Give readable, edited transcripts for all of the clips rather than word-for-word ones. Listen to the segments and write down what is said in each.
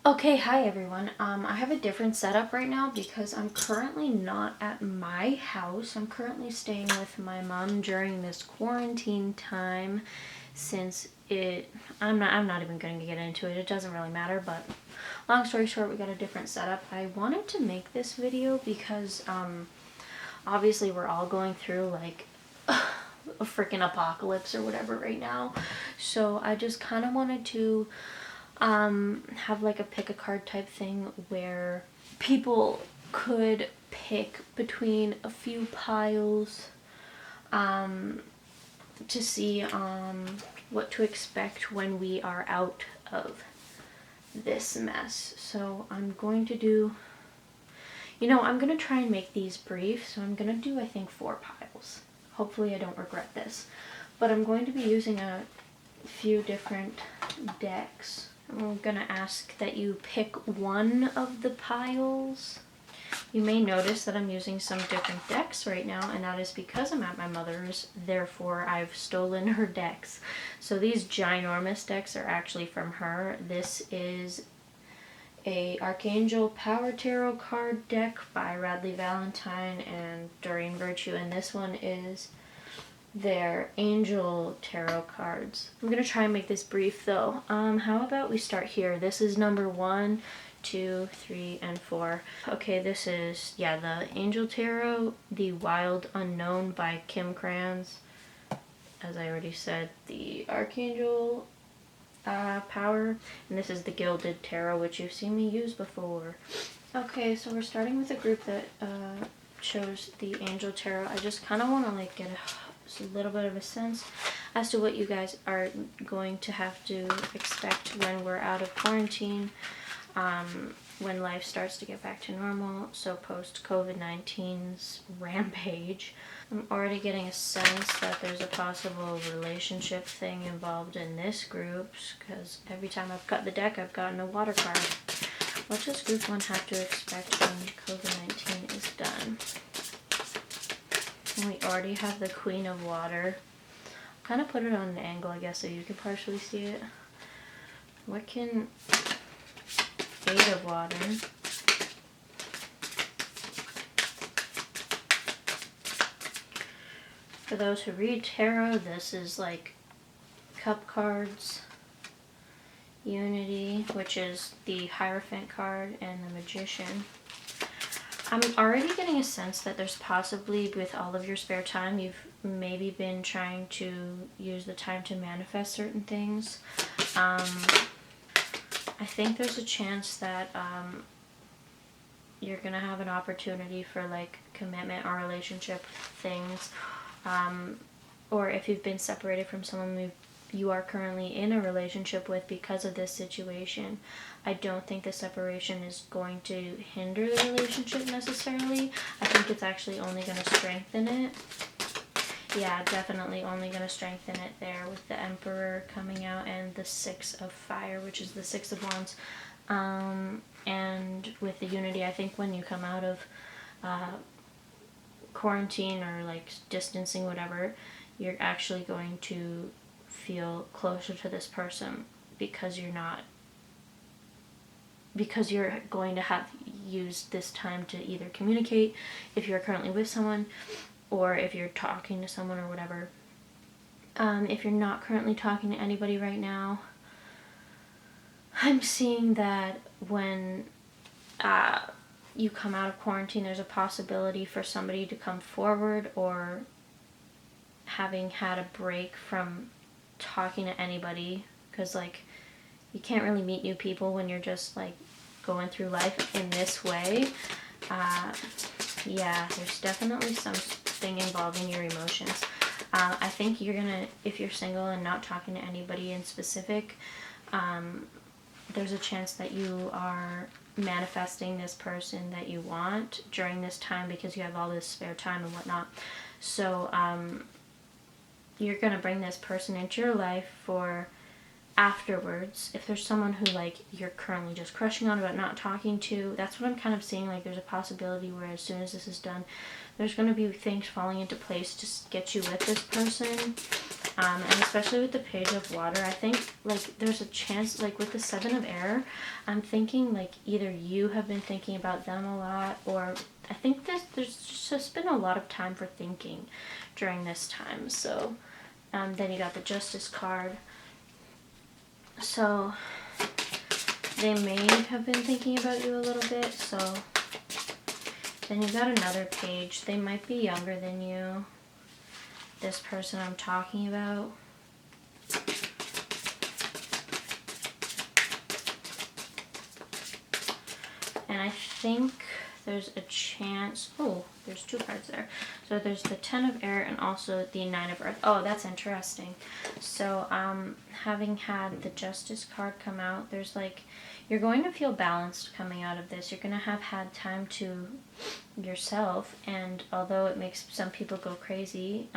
Okay, hi everyone. I have a different setup right now because I'm currently not at my house. I'm currently staying with my mom during this quarantine time since I'm not even going to get into it. It doesn't really matter, but long story short, we got a different setup. I wanted to make this video because obviously we're all going through like a freaking apocalypse or whatever right now. So I just kind of wanted to have like a pick a card type thing where people could pick between a few piles to see what to expect when we are out of this mess. So I'm going to do, I'm going to try and make these brief. So I'm going to do, I think, 4 piles. Hopefully I don't regret this. But I'm going to be using a few different decks. I'm gonna ask that you pick one of the piles. You may notice that I'm using some different decks right now, and that is because I'm at my mother's, therefore I've stolen her decks. So these ginormous decks are actually from her. This is a Archangel Power Tarot card deck by Radley Valentine and Doreen Virtue, and this one is their Angel Tarot cards. I'm gonna try and make this brief though. How about we start here? This is number 1, 2, 3, and 4. Okay, this is, the Angel Tarot, The Wild Unknown by Kim Krans. As I already said, the Archangel Power, and this is the Gilded Tarot, which you've seen me use before. Okay, so we're starting with a group that chose the Angel Tarot. I just kind of want to like get a little bit of a sense as to what you guys are going to have to expect when we're out of quarantine, when life starts to get back to normal, so post COVID-19's rampage. I'm already getting a sense that there's a possible relationship thing involved in this group, because every time I've cut the deck I've gotten a water card. What does group 1 have to expect when COVID-19 is done? And we already have the Queen of Water. Kind of put it on an angle, I guess, so you can partially see it. What can 8 of Water? For those who read tarot, this is like Cup cards, Unity, which is the Hierophant card, and the Magician. I'm already getting a sense that there's possibly, with all of your spare time, you've maybe been trying to use the time to manifest certain things. I think there's a chance that you're gonna have an opportunity for like commitment or relationship things, or if you've been separated from someone you are currently in a relationship with because of this situation, I don't think the separation is going to hinder the relationship necessarily. I think it's actually only going to strengthen it. Yeah, definitely only going to strengthen it there with the Emperor coming out and the 6 of Fire, which is the 6 of Wands. And with the Unity, I think when you come out of quarantine or like distancing, whatever, you're actually going to feel closer to this person because you're going to have used this time to either communicate if you're currently with someone, or if you're talking to someone or whatever. If you're not currently talking to anybody right now, I'm seeing that when you come out of quarantine, there's a possibility for somebody to come forward, or having had a break from talking to anybody, because like you can't really meet new people when you're just like going through life in this way. There's definitely something involving your emotions. I think you're gonna, if you're single and not talking to anybody in specific, there's a chance that you are manifesting this person that you want during this time because you have all this spare time and whatnot. So you're gonna bring this person into your life for afterwards. If there's someone who like you're currently just crushing on but not talking to, that's what I'm kind of seeing. Like there's a possibility where as soon as this is done, there's going to be things falling into place to get you with this person. And especially with the Page of Water, I think like there's a chance, like with the Seven of Air, I'm thinking like either you have been thinking about them a lot, or I think there's just been a lot of time for thinking during this time. So then you got the Justice card. So they may have been thinking about you a little bit. So then you got another Page. They might be younger than you, this person I'm talking about. And I think there's a chance, oh, there's two cards there. So there's the Ten of Air and also the Nine of Earth. Oh, that's interesting. So having had the Justice card come out, there's like, you're going to feel balanced coming out of this. You're going to have had time to yourself, and although it makes some people go crazy,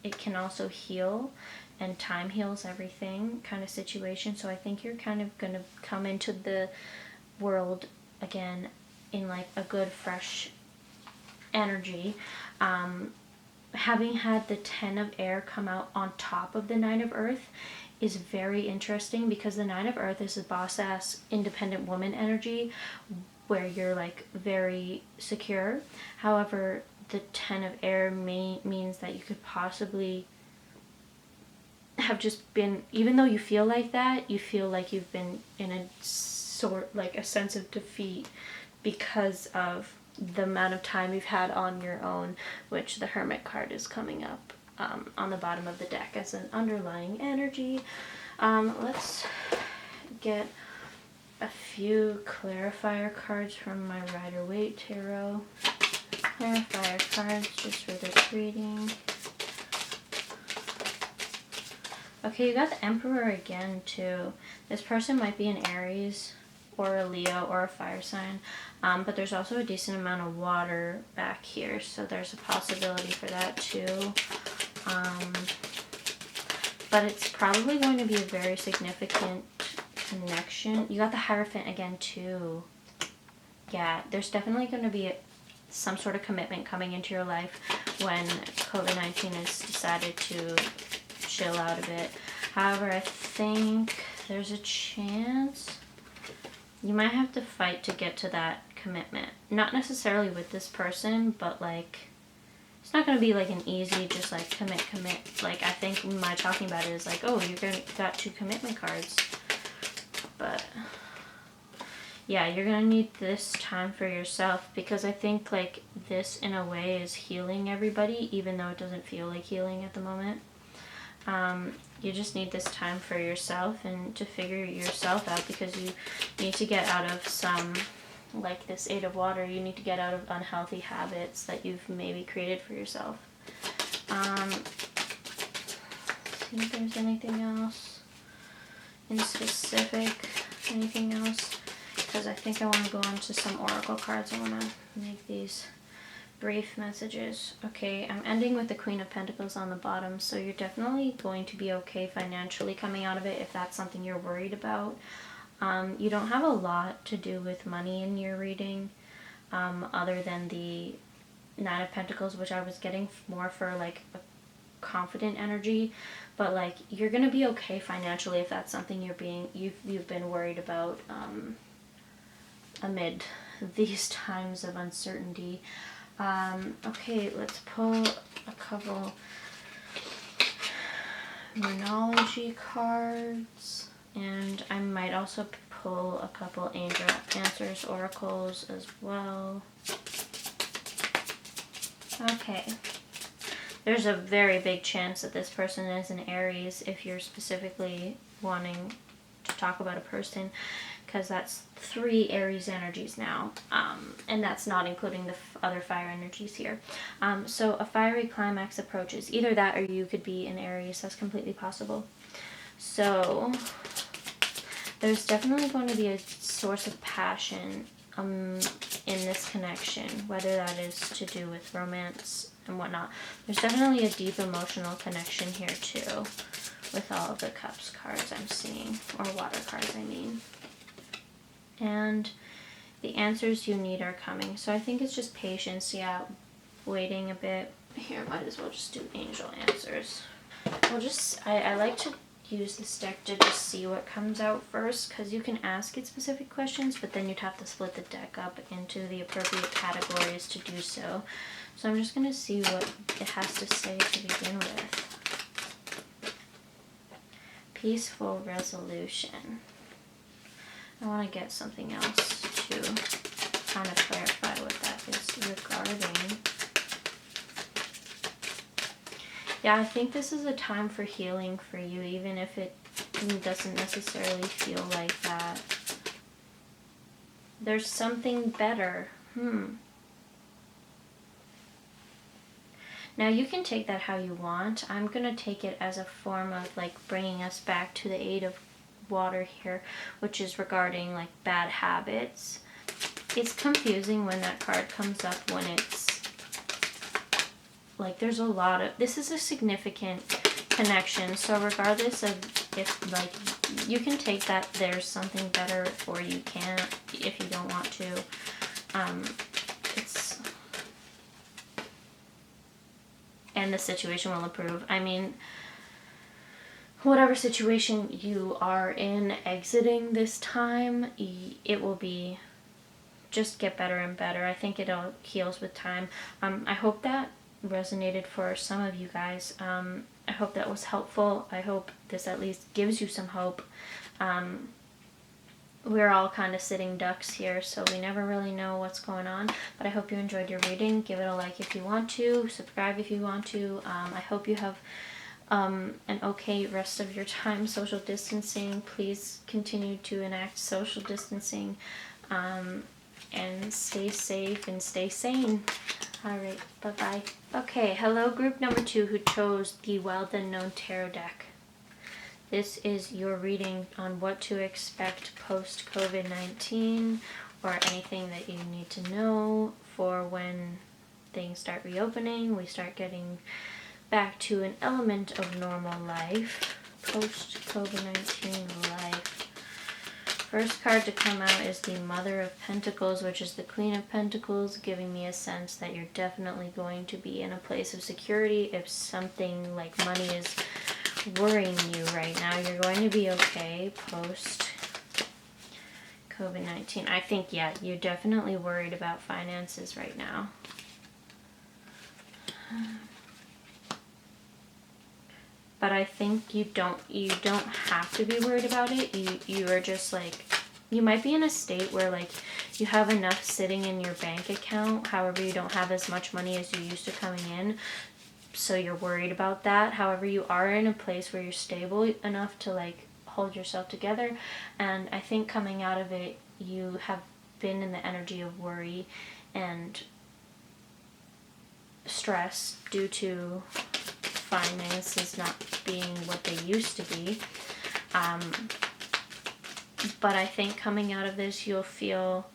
it can also heal, and time heals everything kind of situation. So I think you're kind of going to come into the world again in like a good fresh energy. Having had the Ten of Air come out on top of the Nine of Earth is very interesting, because the Nine of Earth is a boss ass independent woman energy where you're like very secure. However, the Ten of Air means that you could possibly have just been, even though you feel like that, you feel like you've been in a sort, like a sense of defeat because of the amount of time you've had on your own, which the Hermit card is coming up on the bottom of the deck as an underlying energy. Let's get a few clarifier cards from my Rider-Waite Tarot. Clarifier cards just for this reading. Okay, you got the Emperor again too. This person might be an Aries or a Leo or a fire sign, but there's also a decent amount of water back here, so there's a possibility for that too. But it's probably going to be a very significant connection. You got the Hierophant again too. Yeah, there's definitely going to be some sort of commitment coming into your life when COVID-19 has decided to chill out a bit. However, I think there's a chance you might have to fight to get to that commitment. Not necessarily with this person, but like, it's not going to be like an easy just like commit. Like, I think my talking about it is like, oh, got two commitment cards. But yeah, you're going to need this time for yourself, because I think like this in a way is healing everybody, even though it doesn't feel like healing at the moment. You just need this time for yourself and to figure yourself out, because you need to get out of some, like this Eight of Water, you need to get out of unhealthy habits that you've maybe created for yourself. See if there's anything else in specific, anything else, because I think I want to go on to some oracle cards. I want to make these brief messages. Okay, I'm ending with the Queen of Pentacles on the bottom, so you're definitely going to be okay financially coming out of it if that's something you're worried about. You don't have a lot to do with money in your reading, other than the Nine of Pentacles, which I was getting more for like a confident energy, but like you're gonna be okay financially if that's something you've been worried about amid these times of uncertainty. Okay, let's pull a couple Moonology cards, and I might also pull a couple Angel Answers Oracles as well. Okay, there's a very big chance that this person is an Aries if you're specifically wanting to talk about a person, because that's 3 Aries energies now, and that's not including the other fire energies here. So a fiery climax approaches. Either that or you could be an Aries. That's completely possible. So there's definitely going to be a source of passion in this connection, whether that is to do with romance and whatnot. There's definitely a deep emotional connection here too, with all of the Cups cards I'm seeing, or water cards I mean. And the answers you need are coming. So I think it's just patience, yeah, waiting a bit. Here, might as well just do Angel Answers. We'll just, I like to use this deck to just see what comes out first, because you can ask it specific questions, but then you'd have to split the deck up into the appropriate categories to do so. So I'm just going to see what it has to say to begin with. Peaceful resolution. I want to get something else to kind of clarify what that is regarding. Yeah, I think this is a time for healing for you, even if it doesn't necessarily feel like that. There's something better. Now you can take that how you want. I'm going to take it as a form of like bringing us back to the Eight of Water here, which is regarding like bad habits. It's confusing when that card comes up, when it's like there's a lot of, this is a significant connection, so regardless of if like, you can take that there's something better, or you can't if you don't want to. It's, and the situation will improve. I mean, whatever situation you are in exiting this time, it will be, just get better and better. I think it all heals with time. I hope that resonated for some of you guys. I hope that was helpful. I hope this at least gives you some hope. We're all kind of sitting ducks here, so we never really know what's going on, but I hope you enjoyed your reading. Give it a like if you want to, subscribe if you want to. I hope you have an okay rest of your time social distancing. Please continue to enact social distancing, and stay safe and stay sane. Alright, bye-bye. Okay, hello group number 2 who chose the Well Then Known Tarot deck. This is your reading on what to expect post-COVID-19, or anything that you need to know for when things start reopening, we start getting back to an element of normal life, post-COVID-19 life. First card to come out is the Mother of Pentacles, which is the Queen of Pentacles, giving me a sense that you're definitely going to be in a place of security. If something like money is worrying you right now, you're going to be okay post COVID-19. I think, yeah, you're definitely worried about finances right now. But I think you don't have to be worried about it. You are just like, you might be in a state where like you have enough sitting in your bank account, however you don't have as much money as you used to coming in, so you're worried about that. However, you are in a place where you're stable enough to like hold yourself together, and I think coming out of it, you have been in the energy of worry and stress due to finances not being what they used to be. But I think coming out of this, you'll feel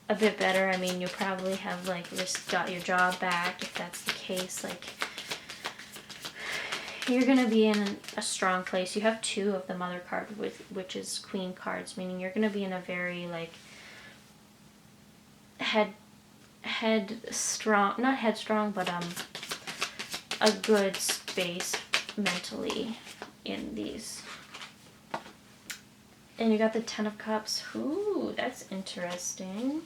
a bit better. I mean, you probably have like got your job back, if that's the case. Like, you're gonna be in a strong place. You have 2 of the Mother card, which is Queen cards, meaning you're gonna be in a very like headstrong, not headstrong, but a good space mentally in these. And you got the Ten of Cups. Ooh, that's interesting.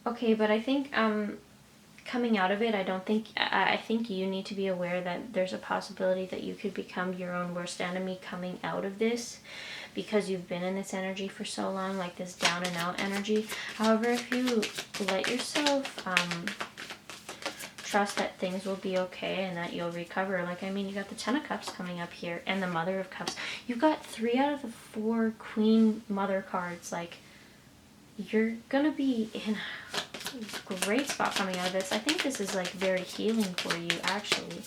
Okay, but I think coming out of it, I think you need to be aware that there's a possibility that you could become your own worst enemy coming out of this, because you've been in this energy for so long, like this down and out energy. However, if you let yourself trust that things will be okay and that you'll recover. Like, I mean, you got the Ten of Cups coming up here and the Mother of Cups. You've got 3 out of the 4 Queen Mother cards. Like, you're gonna be in a great spot coming out of this. I think this is like very healing for you, actually.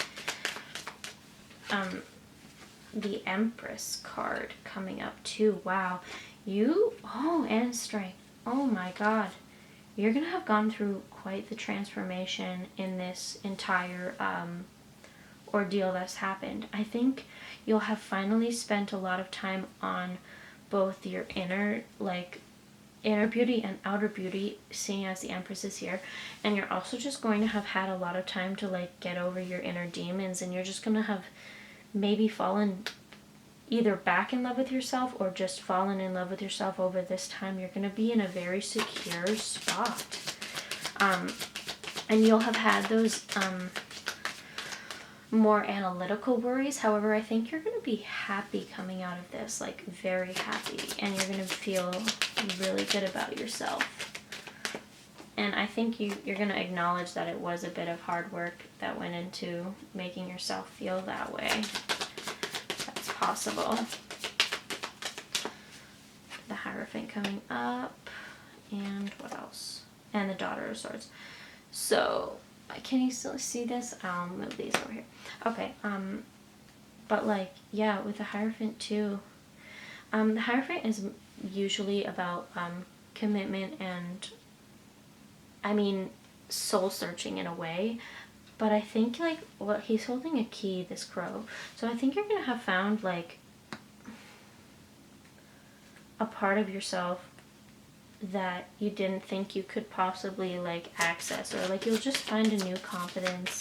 The Empress card coming up too. Wow. And Strength. Oh my god. You're going to have gone through quite the transformation in this entire ordeal that's happened. I think you'll have finally spent a lot of time on both your inner, like, inner beauty and outer beauty, seeing as the Empress is here. And you're also just going to have had a lot of time to like get over your inner demons, and you're just going to have maybe fallen either back in love with yourself or just fallen in love with yourself over this time. You're going to be in a very secure spot. And you'll have had those more analytical worries. However, I think you're going to be happy coming out of this, like very happy, and you're going to feel really good about yourself. And I think you're going to acknowledge that it was a bit of hard work that went into making yourself feel that way. That's possible. The Hierophant coming up, and what else? And the Daughter of Swords. So, can you still see this? I'll move these over here. Okay, but like, yeah, with the Hierophant too. The Hierophant is usually about commitment and, I mean, soul searching in a way. But I think like, well, he's holding a key, this crow. So I think you're gonna have found like a part of yourself that you didn't think you could possibly like access, or like you'll just find a new confidence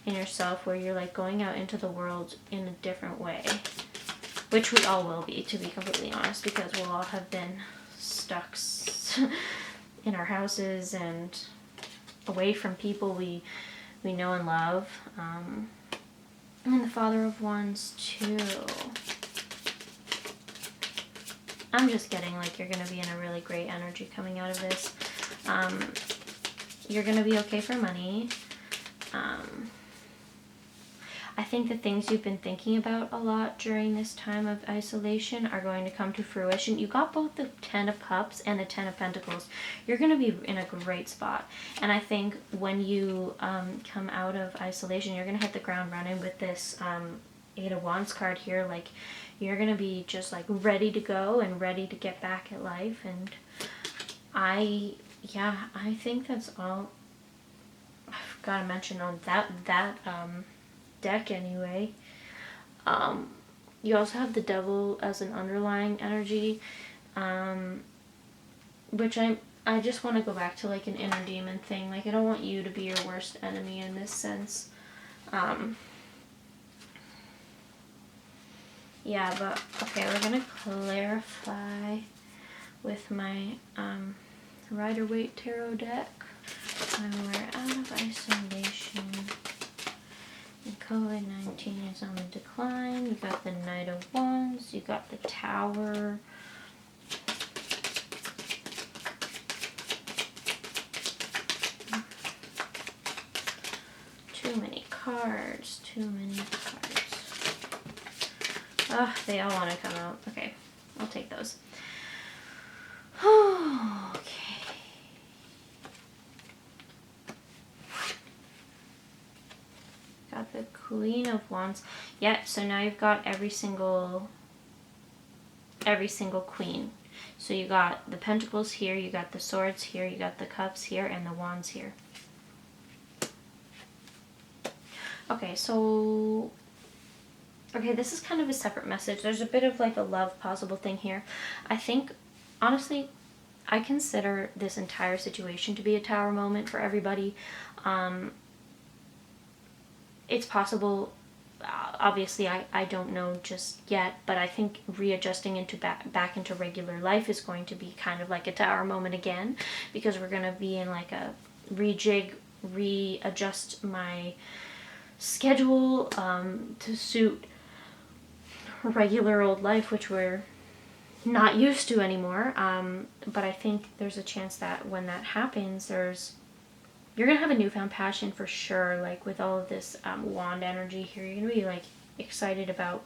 in yourself where you're like going out into the world in a different way, which we all will be, to be completely honest, because we'll all have been stuck in our houses and away from people we know and love. And the Father of Wands too. I'm just getting like you're going to be in a really great energy coming out of this. You're going to be okay for money. I think the things you've been thinking about a lot during this time of isolation are going to come to fruition. You got both the Ten of Cups and the Ten of Pentacles. You're going to be in a great spot. And I think when you come out of isolation, you're going to hit the ground running with this Eight of Wands card here. Like, you're going to be just like ready to go and ready to get back at life. And I think that's all I've got to mention on that deck anyway. You also have the Devil as an underlying energy, which I just want to go back to like an inner demon thing. Like, I don't want you to be your worst enemy in this sense. Yeah, but okay, we're gonna clarify with my Rider-Waite Tarot deck. We're out of isolation. And COVID-19 is on the decline. You got the Knight of Wands. You got the Tower. Too many cards. Too many cards. Ugh, they all want to come out. Okay, I'll take those. Okay. Got the Queen of Wands. Yeah, so now you've got every single queen. So you got the Pentacles here, you got the Swords here, you got the Cups here, and the Wands here. Okay, so okay, this is kind of a separate message. There's a bit of like a love possible thing here. I think, honestly, I consider this entire situation to be a Tower moment for everybody. It's possible, obviously I don't know just yet, but I think readjusting into back into regular life is going to be kind of like a Tower moment again, because we're going to be in like a readjust my schedule to suit regular old life, which we're not used to anymore. But I think there's a chance that when that happens, you're gonna have a newfound passion for sure. Like with all of this wand energy here, you're gonna be like excited about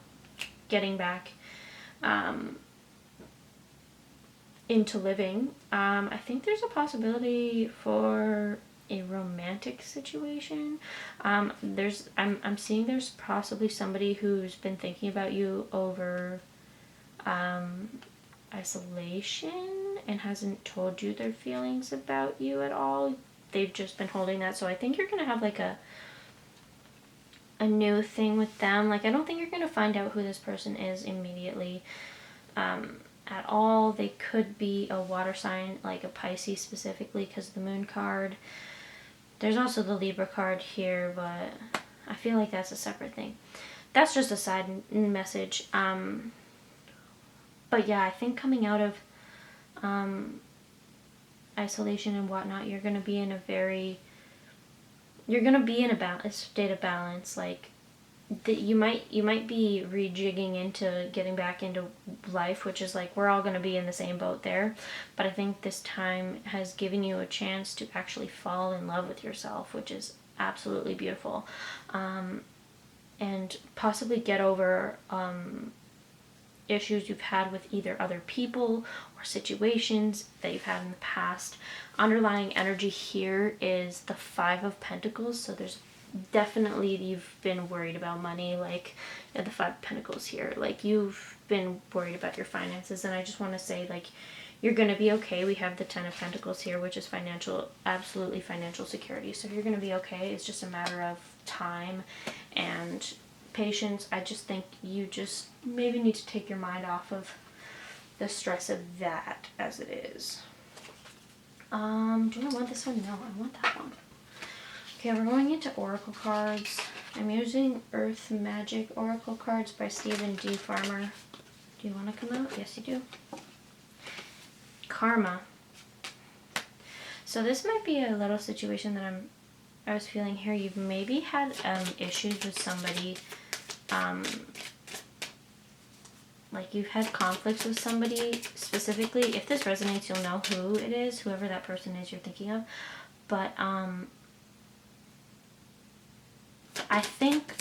getting back into living. I think there's a possibility for a romantic situation. I'm seeing there's possibly somebody who's been thinking about you over isolation and hasn't told you their feelings about you at all. They've just been holding that. So I think you're gonna have like a new thing with them. Like, I don't think you're gonna find out who this person is immediately. at all. They could be a water sign, like a Pisces specifically, because of the moon card. There's also the Libra card here, but I feel like that's a separate thing. That's just a side message. But yeah, I think coming out of isolation and whatnot, you're going to be in a state of balance. Like, you might be rejigging into getting back into life, which is like, we're all going to be in the same boat there. But I think this time has given you a chance to actually fall in love with yourself, which is absolutely beautiful. And possibly get over issues you've had with either other people or situations that you've had in the past. Underlying energy here is the 5 of Pentacles, so there's definitely, you've been worried about money, like the 5 of Pentacles here, like you've been worried about your finances. And I just want to say, like, you're going to be okay. We have the 10 of Pentacles here, which is financial, absolutely financial security. So you're going to be okay. It's just a matter of time and patience. I just think you just maybe need to take your mind off of the stress of that as it is. Do I want this one? No, I want that one. Okay, we're going into Oracle cards. I'm using Earth Magic Oracle cards by Stephen D. Farmer. Do you want to come out? Yes, you do. Karma. So this might be a little situation that I was feeling here. You've maybe had issues with somebody, like you've had conflicts with somebody specifically. If this resonates, you'll know who it is, whoever that person is you're thinking of. But I think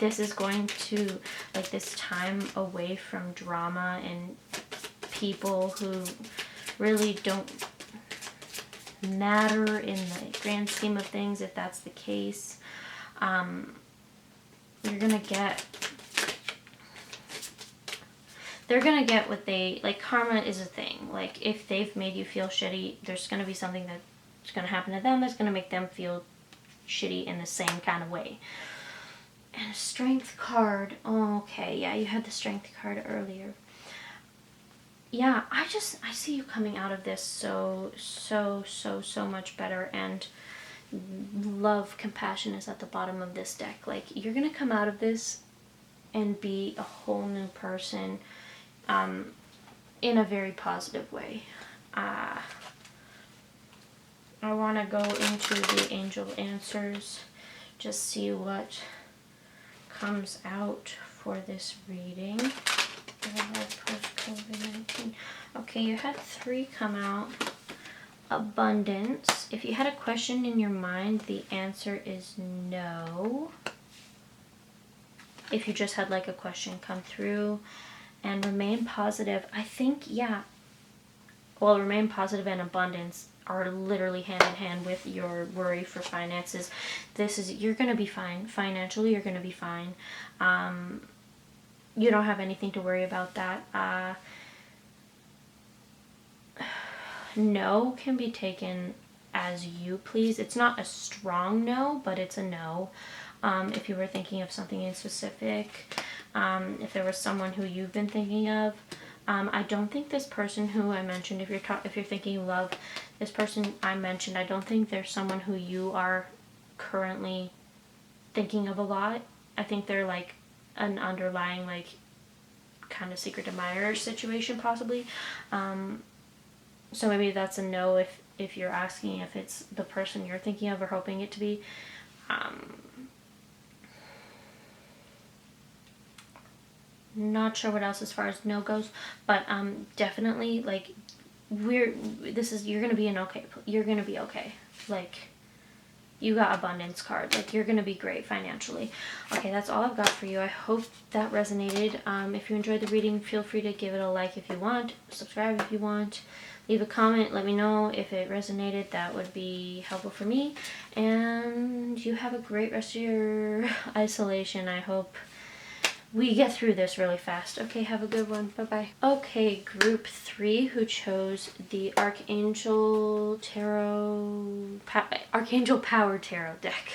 this is going to, like, this time away from drama and people who really don't matter in the grand scheme of things, if that's the case. They're gonna get what they, like, karma is a thing. Like, if they've made you feel shitty, there's gonna be something that's gonna happen to them that's gonna make them feel shitty in the same kind of way. And a Strength card. Oh, okay, yeah, you had the Strength card earlier. Yeah, I see you coming out of this so much better. And love, compassion is at the bottom of this deck. Like, you're gonna come out of this and be a whole new person, in a very positive way. I want to go into the angel answers, just see what comes out for this reading. Post-COVID-19. Okay, you had 3 come out. Abundance. If you had a question in your mind, the answer is no. If you just had, like, a question come through. And remain positive. I think, yeah. Well, remain positive and abundance are literally hand in hand with your worry for finances. You're going to be fine. Financially, you're going to be fine. You don't have anything to worry about that. No can be taken as you please. It's not a strong no, but it's a no. If you were thinking of something in specific, if there was someone who you've been thinking of, I don't think this person who I mentioned, if you're thinking love, this person I mentioned, I don't think there's someone who you are currently thinking of a lot. I think they're like an underlying, like, kind of secret admirer situation possibly. So maybe that's a no if you're asking if it's the person you're thinking of or hoping it to be. Not sure what else as far as no goes, but definitely, like, you're gonna be you're gonna be okay. Like, you got abundance card. Like, you're gonna be great financially. Okay, that's all I've got for you. I hope that resonated. If you enjoyed the reading, feel free to give it a like if you want, subscribe if you want, leave a comment, let me know if it resonated. That would be helpful for me. And you have a great rest of your isolation. I hope we get through this really fast. Okay, have a good one. Bye-bye. Okay, group 3 who chose the Archangel Archangel Power Tarot deck.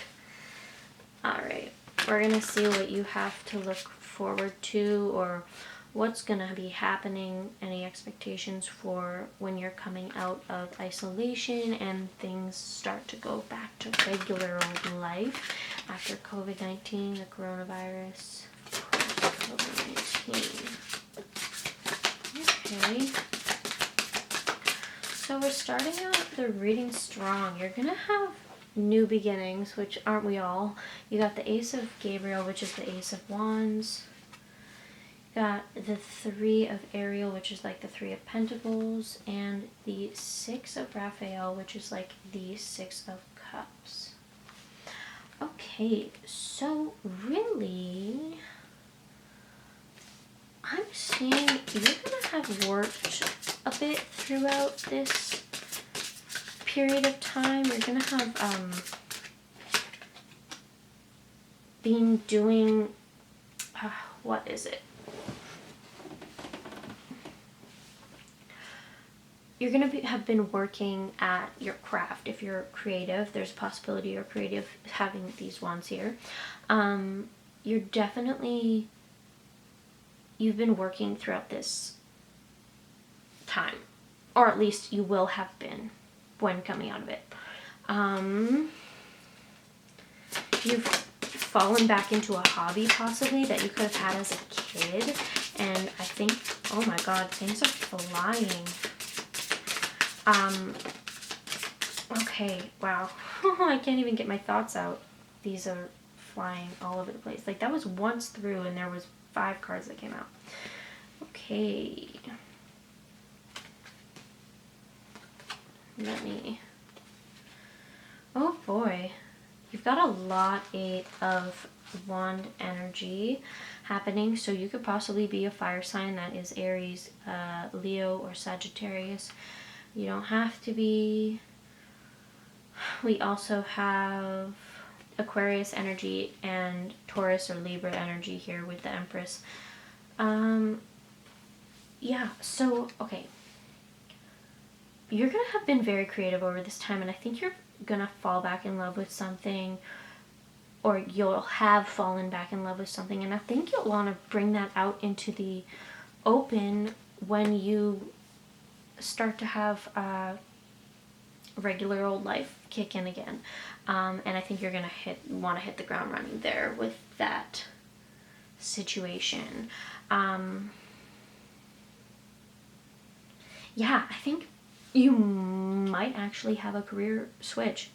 Alright, we're going to see what you have to look forward to or what's gonna be happening, any expectations for when you're coming out of isolation and things start to go back to regular old life after COVID-19, the coronavirus, COVID-19. Okay. So we're starting out the reading strong. You're gonna have new beginnings, which aren't we all? You got the Ace of Gabriel, which is the Ace of Wands. You got the Three of Ariel, which is like the Three of Pentacles, and the Six of Raphael, which is like the Six of Cups. Okay, so really, I'm seeing you're gonna have worked a bit throughout this period of time. You're gonna have been doing what is it? You're gonna have been working at your craft. If you're creative, there's a possibility you're creative having these wands here. You're definitely, you've been working throughout this time, or at least you will have been when coming out of it. You've fallen back into a hobby possibly that you could have had as a kid, and I think, oh my god, things are flying. Okay, wow. I can't even get my thoughts out. These are flying all over the place. Like, that was once through and there was 5 cards that came out. Okay. Let me... Oh boy. You've got a lot of wand energy happening, so you could possibly be a fire sign that is Aries, Leo, or Sagittarius. You don't have to be. We also have Aquarius energy and Taurus or Libra energy here with the Empress. Yeah, so, okay. You're going to have been very creative over this time, and I think you're going to fall back in love with something, or you'll have fallen back in love with something, and I think you'll want to bring that out into the open when you start to have regular old life kick in again. And I think you're going to want to hit the ground running there with that situation. Yeah, I think you might actually have a career switch.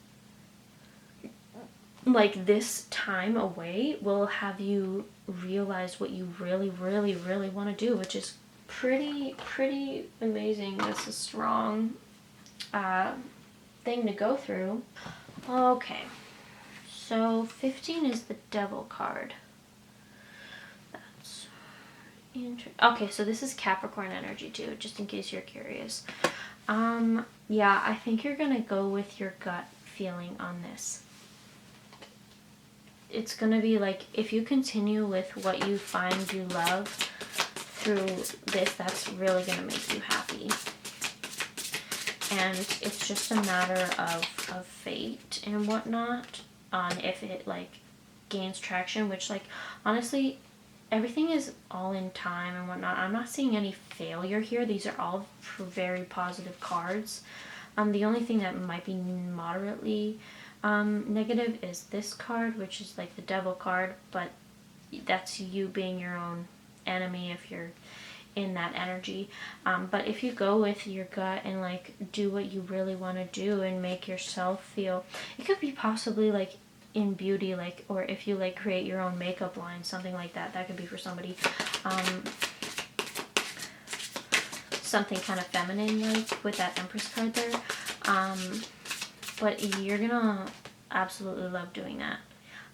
Like, this time away will have you realize what you really, really, really want to do, which is pretty amazing. That's a strong thing to go through. Okay, so 15 is the Devil card. That's interesting. Okay, so this is Capricorn energy too, just in case you're curious. Yeah, I think you're gonna go with your gut feeling on this. It's gonna be like, if you continue with what you find you love through this, that's really gonna make you happy. And it's just a matter of fate and whatnot on if it like gains traction, which, like, honestly, everything is all in time and whatnot. I'm not seeing any failure here. These are all very positive cards. The only thing that might be moderately negative is this card, which is like the Devil card, but that's you being your own enemy if you're in that energy. But if you go with your gut and like do what you really want to do and make yourself feel, it could be possibly like in beauty, like, or if you like create your own makeup line, something like that. That could be for somebody. Something kind of feminine, like with that Empress card there. But you're gonna absolutely love doing that.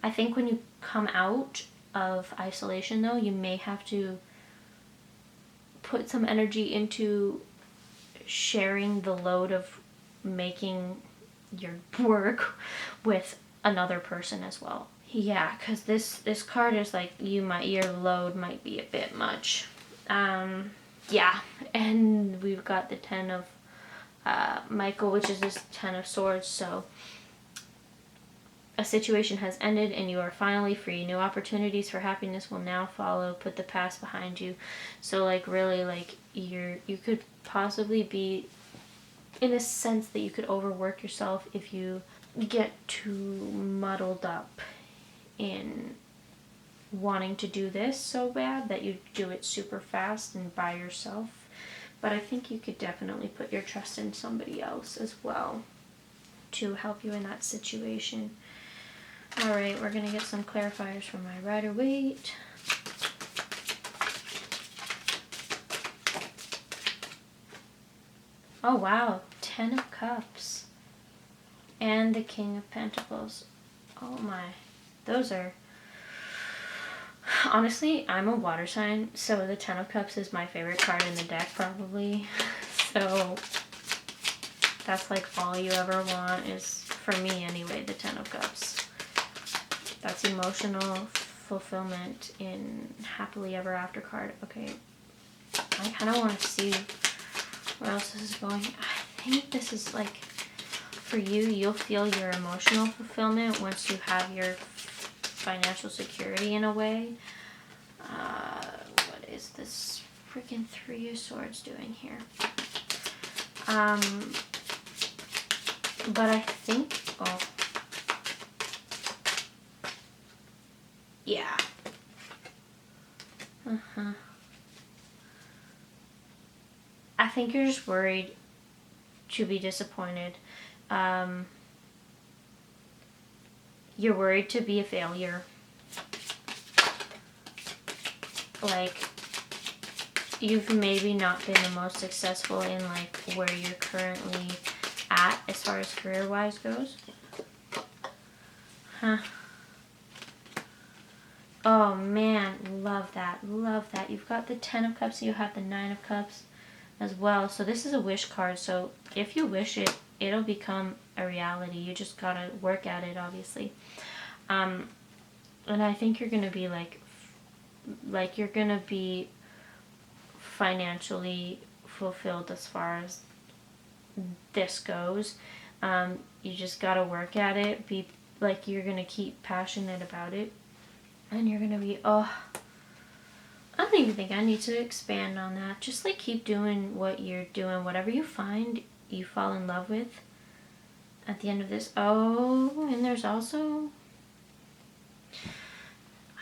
I think when you come out of isolation though, you may have to put some energy into sharing the load of making your work with another person as well. Yeah, because this card is like, your load might be a bit much. Yeah, and we've got the 10 of Michael, which is this 10 of Swords, so A situation has ended and you are finally free. New opportunities for happiness will now follow. Put the past behind you. So like really like you could possibly be in a sense that you could overwork yourself if you get too muddled up in wanting to do this so bad that you do it super fast and by yourself. But I think you could definitely put your trust in somebody else as well to help you in that situation. Alright, we're going to get some clarifiers from my Rider-Waite. Oh wow, 10 of Cups. And the King of Pentacles. Oh my. Those are... Honestly, I'm a water sign, so the 10 of Cups is my favorite card in the deck probably. So that's like all you ever want is, for me anyway, the 10 of Cups. That's emotional fulfillment in happily ever after card. Okay, I kind of want to see where else this is going. I think this is like, for you, you'll feel your emotional fulfillment once you have your financial security in a way. What is this freaking 3 of Swords doing here? But I think, oh, yeah. I think you're just worried to be disappointed. You're worried to be a failure. Like, you've maybe not been the most successful in like where you're currently at as far as career-wise goes. Huh. Oh man, love that, love that. You've got the 10 of Cups, you have the 9 of Cups as well. So this is a wish card, so if you wish it, it'll become a reality. You just gotta work at it, obviously. And I think you're gonna be like you're gonna be financially fulfilled as far as this goes. You just gotta work at it. Be like, you're gonna keep passionate about it, and you're gonna be, oh, I don't even think I need to expand on that. Just like keep doing what you're doing. Whatever you find you fall in love with at the end of this. Oh, and there's also,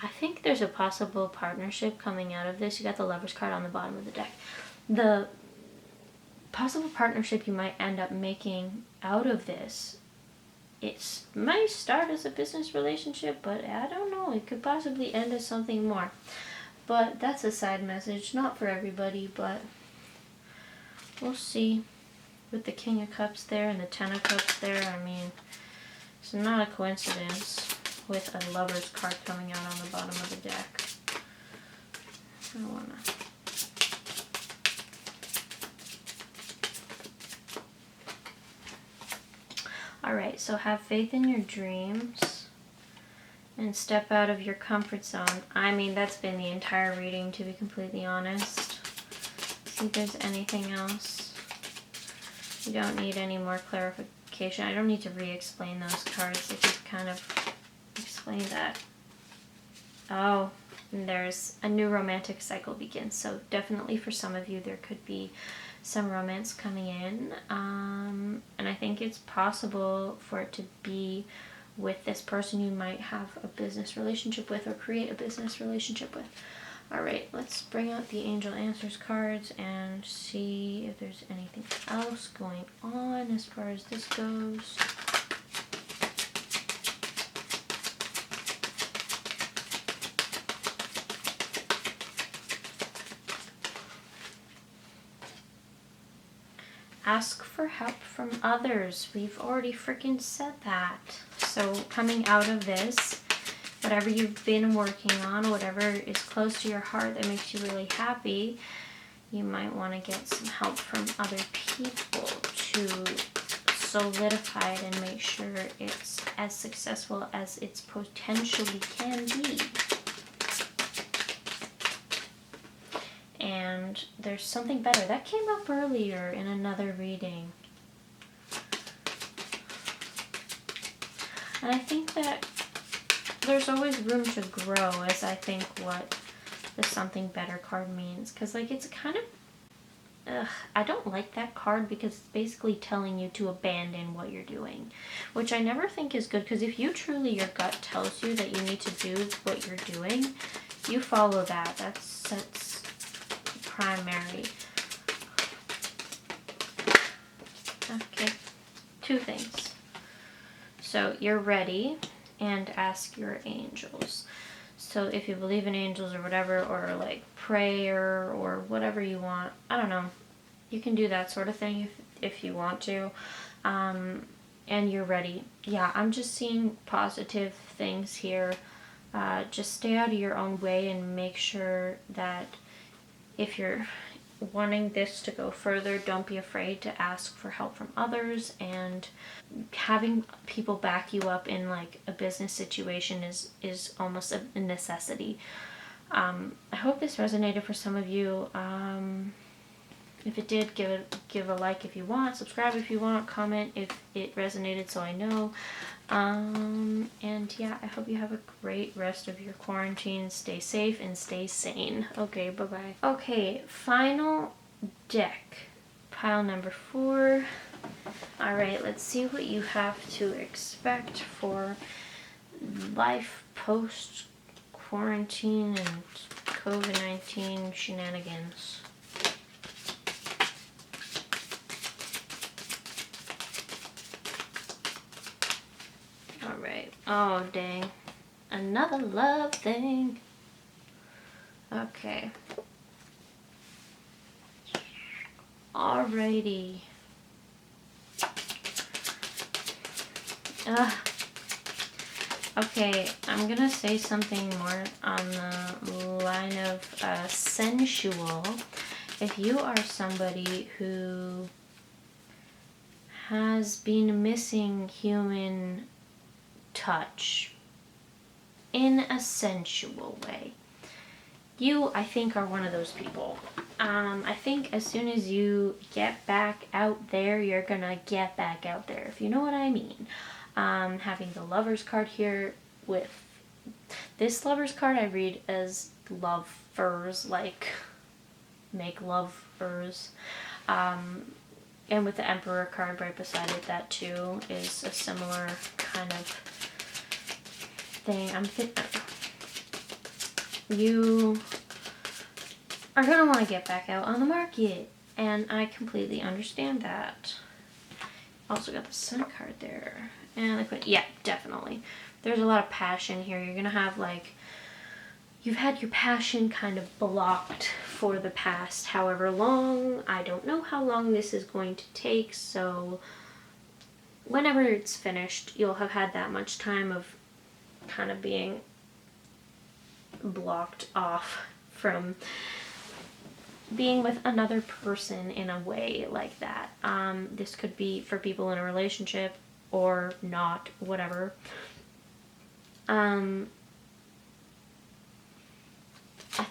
I think there's a possible partnership coming out of this. You got the Lovers card on the bottom of the deck. The possible partnership you might end up making out of this, it might start as a business relationship, but I don't know. It could possibly end as something more. But that's a side message. Not for everybody, but we'll see. With the King of Cups there and the 10 of Cups there, I mean, it's not a coincidence with a Lover's card coming out on the bottom of the deck. I don't wanna... Alright, so have faith in your dreams and step out of your comfort zone. I mean, that's been the entire reading, to be completely honest. See if there's anything else. You don't need any more clarification. I don't need to re-explain those cards. If you've kind of explained that. Oh, and there's a new romantic cycle begins. So definitely for some of you, there could be some romance coming in. And I think it's possible for it to be with this person you might have a business relationship with or create a business relationship with. Alright, let's bring out the Angel Answers cards and see if there's anything else going on as far as this goes. Ask for help from others. We've already freaking said that. So coming out of this, whatever you've been working on, whatever is close to your heart that makes you really happy, you might want to get some help from other people to solidify it and make sure it's as successful as it potentially can be. And there's something better. That came up earlier in another reading. And I think that there's always room to grow, as I think what the something better card means. Because, like, it's kind of... I don't like that card because it's basically telling you to abandon what you're doing, which I never think is good, because if you truly, your gut tells you that you need to do what you're doing, you follow that. That's primary. Okay, 2 things. So you're ready, and ask your angels. So if you believe in angels or whatever, or like prayer or whatever you want, I don't know, you can do that sort of thing if you want to, and you're ready. Yeah, I'm just seeing positive things here. Just stay out of your own way and make sure that if you're wanting this to go further, don't be afraid to ask for help from others, and having people back you up in like a business situation is almost a necessity. I hope this resonated for some of you. If it did, give a like if you want, subscribe if you want, comment if it resonated so I know. And yeah, I hope you have a great rest of your quarantine. Stay safe and stay sane. Okay, bye-bye. Okay, final deck. Pile number 4. Alright, let's see what you have to expect for life post-quarantine and COVID-19 shenanigans. Alright. Oh, dang. Another love thing. Okay. Alrighty. Okay, I'm gonna say something more on the line of sensual. If you are somebody who has been missing human touch in a sensual way, you, I think, are one of those people. I think as soon as you get back out there, you're gonna get back out there, if you know what I mean. Having the Lover's card here, with this Lover's card I read as lovers, like make lovers. And with the Emperor card right beside it, that too is a similar kind of thing. You are going to want to get back out on the market, and I completely understand that. Also got the Sun card there, and the Queen. Yeah, definitely. There's a lot of passion here. You're going to have, like, you've had your passion kind of blocked for the past however long. I don't know how long this is going to take, so whenever it's finished, you'll have had that much time of kind of being blocked off from being with another person in a way like that. This could be for people in a relationship or not, whatever. I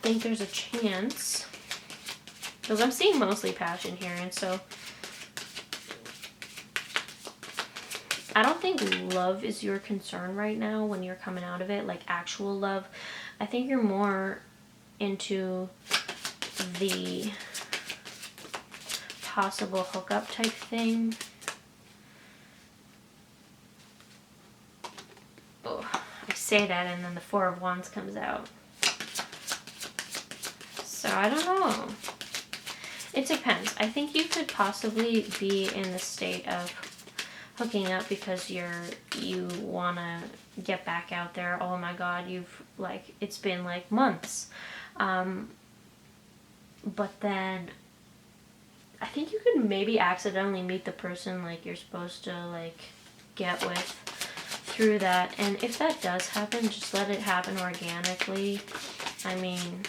think there's a chance, because I'm seeing mostly passion here, and so I don't think love is your concern right now when you're coming out of it, like actual love. I think you're more into the possible hookup type thing. Oh, I say that and then the Four of Wands comes out. So I don't know. It depends. I think you could possibly be in the state of hooking up because you want to get back out there. Oh my god, it's been like months. But then I think you could maybe accidentally meet the person like you're supposed to like get with through that. And if that does happen, just let it happen organically. I mean,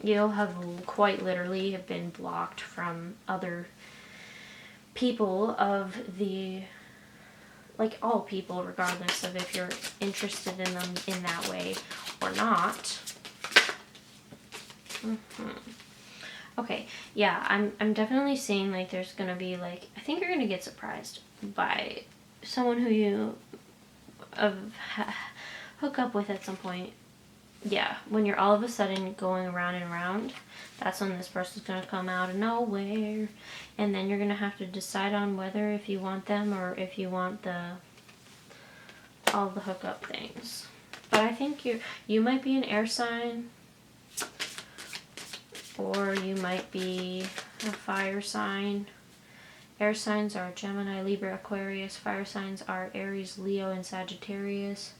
you'll have quite literally have been blocked from other people of the, like all people, regardless of if you're interested in them in that way or not. Okay, yeah, I'm definitely seeing like there's gonna be like, I think you're gonna get surprised by someone who you hook up with at some point, yeah, when you're all of a sudden going around and around, that's when this person's going to come out of nowhere. And then you're going to have to decide on whether if you want them or if you want all the hookup things. But I think you might be an air sign, or you might be a fire sign. Air signs are Gemini, Libra, Aquarius. Fire signs are Aries, Leo, and Sagittarius.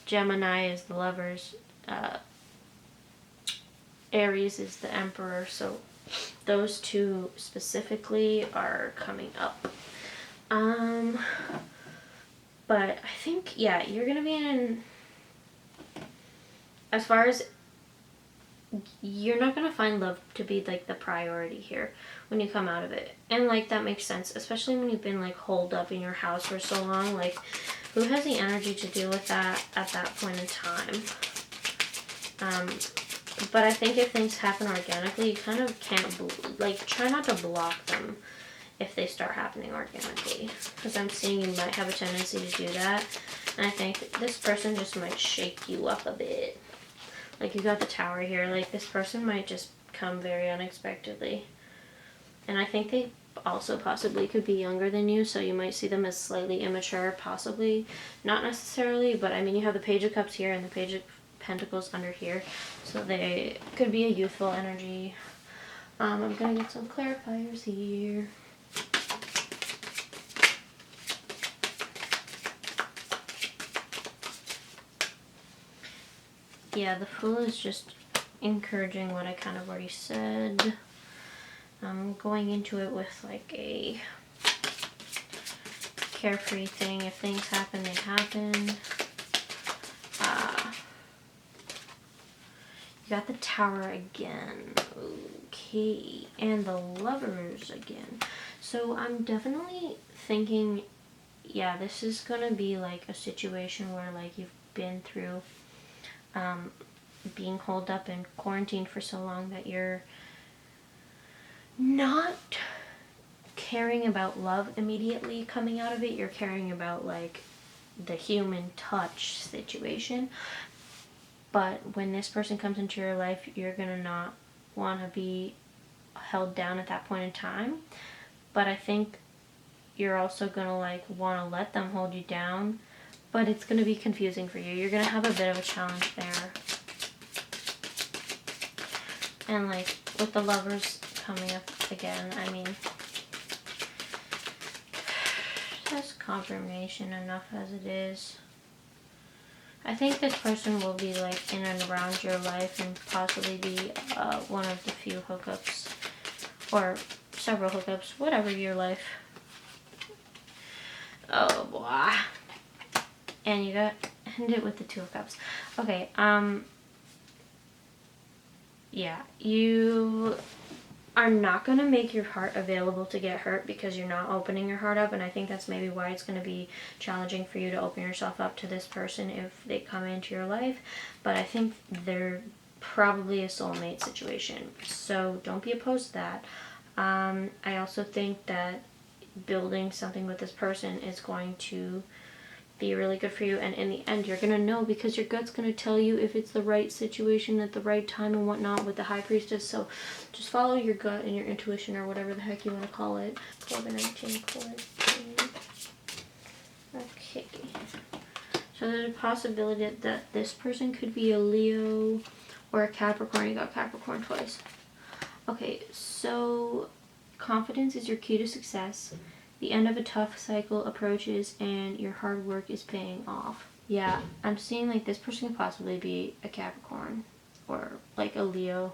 Gemini is the Lovers. Aries is the Emperor. So those two specifically are coming up. But I think, yeah, you're going to be in, as far as, you're not going to find love to be, like, the priority here when you come out of it. And, like, that makes sense, especially when you've been, like, holed up in your house for so long. Like, who has the energy to deal with that at that point in time? But I think if things happen organically, you kind of can't, like, try not to block them if they start happening organically. Because I'm seeing you might have a tendency to do that. And I think this person just might shake you up a bit. Like, you got the Tower here. Like, this person might just come very unexpectedly. And I think they also possibly could be younger than you, so you might see them as slightly immature, possibly. Not necessarily, but I mean, you have the Page of Cups here and the Page of Pentacles under here. So they could be a youthful energy. I'm going to get some clarifiers here. Yeah, the Fool is just encouraging what I kind of already said. I'm going into it with like a carefree thing. If things happen, they happen. You got the Tower again. Okay. And the Lovers again. So I'm definitely thinking, yeah, this is going to be like a situation where like you've been through being holed up in quarantine for so long that you're not caring about love immediately coming out of it. You're caring about like the human touch situation. But when this person comes into your life, you're gonna not want to be held down at that point in time. But I think you're also gonna like want to let them hold you down. But it's going to be confusing for you. You're going to have a bit of a challenge there. And like with the Lovers coming up again, I mean, that's confirmation enough as it is. I think this person will be like in and around your life and possibly be one of the few hookups or several hookups, whatever your life. Oh boy. And you got end it with the Two of Cups. Okay, yeah, you are not going to make your heart available to get hurt because you're not opening your heart up, and I think that's maybe why it's going to be challenging for you to open yourself up to this person if they come into your life. But I think they're probably a soulmate situation, so don't be opposed to that. I also think that building something with this person is going to be really good for you, and in the end you're gonna know because your gut's gonna tell you if it's the right situation at the right time and whatnot with the High Priestess. So just follow your gut and your intuition, or whatever the heck you want to call it. 12 and 19 Okay, so there's a possibility that this person could be a Leo or a Capricorn. You got Capricorn twice. Okay, so confidence is your key to success. The end of a tough cycle approaches and your hard work is paying off. Yeah, I'm seeing like this person could possibly be a Capricorn or like a Leo.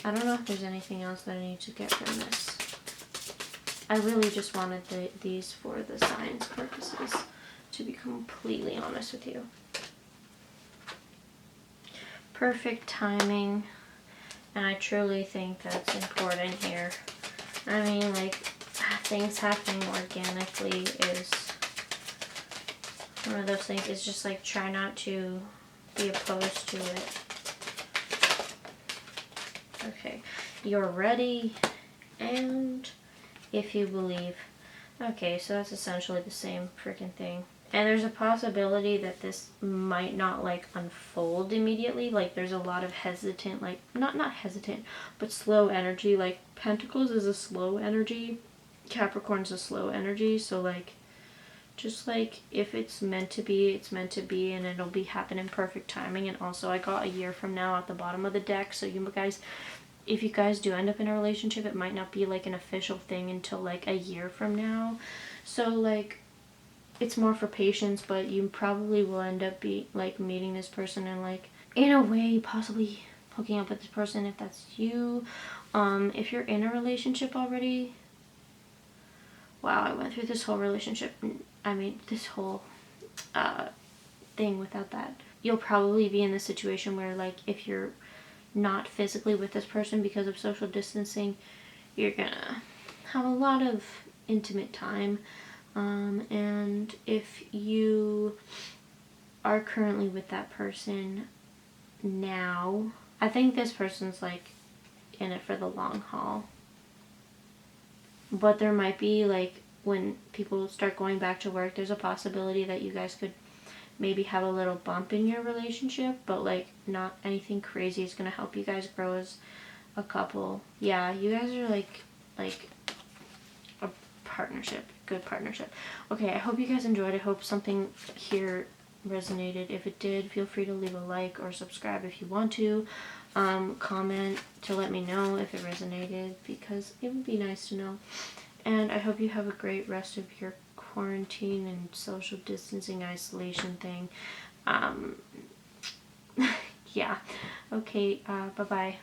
I don't know if there's anything else that I need to get from this. I really just wanted these for the science purposes, to be completely honest with you. Perfect timing, and I truly think that's important here. I mean, like, things happening organically is one of those things. It's just like, try not to be opposed to it. Okay, you're ready, and if you believe. Okay, so that's essentially the same freaking thing. And there's a possibility that this might not like unfold immediately. Like there's a lot of hesitant, like not hesitant, but slow energy. Like Pentacles is a slow energy. Capricorn's a slow energy. So like, just like if it's meant to be, it's meant to be, and it'll be happen in perfect timing. And also I got a year from now at the bottom of the deck. So you guys, if you guys do end up in a relationship, it might not be like an official thing until like a year from now. So like, it's more for patience, but you probably will end up meeting this person and like in a way possibly hooking up with this person if that's you. If you're in a relationship already, wow, I went through this whole relationship, I mean this whole thing without that. You'll probably be in the situation where like if you're not physically with this person because of social distancing, you're gonna have a lot of intimate time. And if you are currently with that person now, I think this person's like in it for the long haul. But there might be like, when people start going back to work, there's a possibility that you guys could maybe have a little bump in your relationship, but like not anything crazy. It's gonna help you guys grow as a couple. Yeah, you guys are like a partnership, good partnership. Okay, I hope you guys enjoyed. I hope something here resonated. If it did, feel free to leave a like or subscribe if you want to. Comment to let me know if it resonated, because it would be nice to know. And I hope you have a great rest of your quarantine and social distancing isolation thing. Yeah. Okay, bye-bye.